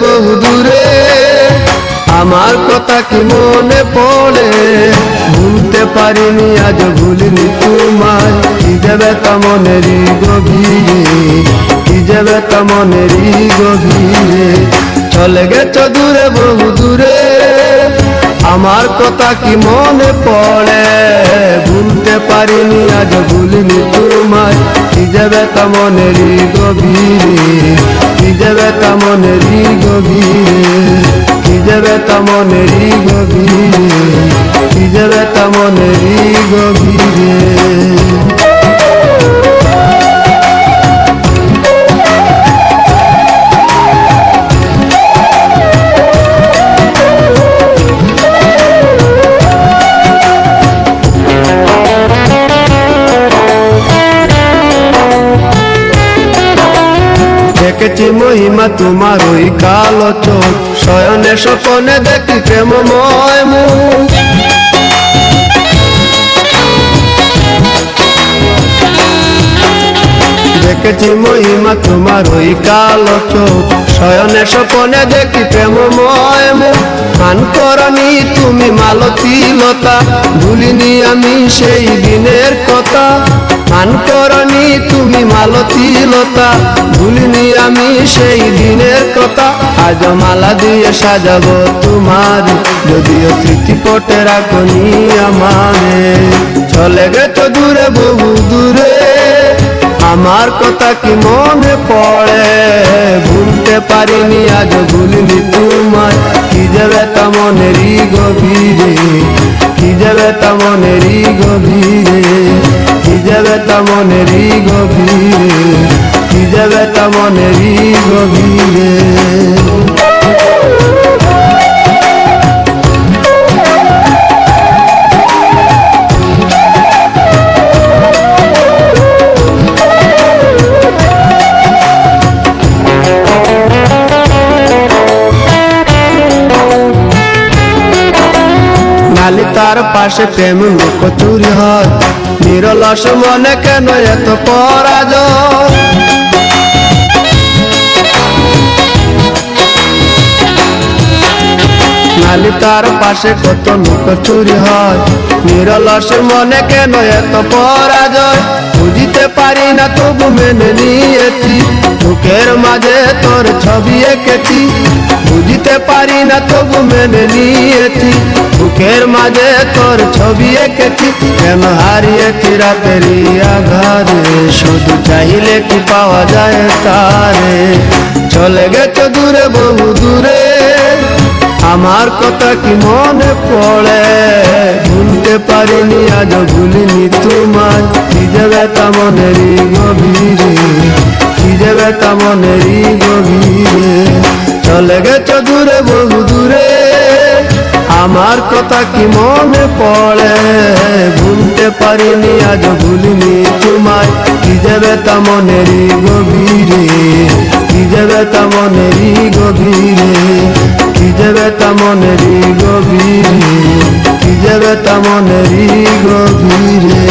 বহু দূরে আমার কথা কি মনে পড়ে ভুলতে পারিনি আজ ভুলিনি তোমায় কি যাবে তা মনেরই গভীরে কি যাবে তা মনেরই গভীরে চলে গেছো দূরে বহু দূরে আমার কথা কি মনে পড়ে ভুলতে পারিনি আজ ভুলিনি তোমায় কি যাবে তা মনেরই গভীরে কি যাবে তা মনেরই গভীরে কি যাবে তা মনেরই গভীরে কি যাবে তা মনেরই গভীরে দেখেছি মহিমা তোমার ওই কালো চোখ শয়নে স্বপনে দেখি প্রেমময় মুখ দেখেছি মহিমা তোমার ওই কালো চোখ শয়নে স্বপনে দেখি প্রেমময় মুখ মান করনি তুমি মালতী লতা ভুলিনি আমি সেই দিনের কথা মান করনি তুমি মালতী লতা ভুলিনি আমি সেই দিনের কথা আজ মালা দিয়ে সাজাবো তোমার যদিও স্মৃতিপটে রাখনি আমারে চলে গেছো দূরে বহু দূরে আমার কথা কি মনে পড়ে ভুলতে পারিনি আজ ভুলিনি তোমায় কি যাবে তা মনেরই গভীরে কি যাবে তা মনেরই গভীরে কি যাবে তা মনেরই গভীরে কি যাবে তা মনেরই গভীরে তার পাশে প্রেম লুকোচুরি হয় নিরলস মনে কেন এত পরাজয় নালি তার পাশে কত লুকোচুরি হয় নিরলস মনে কেন এত পরাজয় বুঝিতে পারি না তবু মেনে নিয়েছি বুকের মাঝে তোর ছবি এঁকেছি বুঝিতে পারি না তবু মেনে নিয়েছি বুকের মাঝে তোর ছবি এঁকেছি কেন হারিয়েছি রাতেরই আঘারে শুধু চাইলে কি পাওয়া যায় তারে চলে গেছো দূরে বহু দূরে আমার কথা কি মনে পড়ে ভুলতে পারিনি আজ ভুলিনি তোমায় কি যাবে তা মনেরই গভীরে কি যাবে তা মনেরই গভীরে চলে গেছো দূরে বহু দূরে আমার কথা কি মনে পড়ে ভুলতে পারিনি আজ ভুলিনি তোমায় কি যাবে তা মনেরই গভীরে কি যাবে তা মনেরই গভীরে কি যাবে তা মনেরই গভীরে কি যাবে তা মনেরই গভীরে।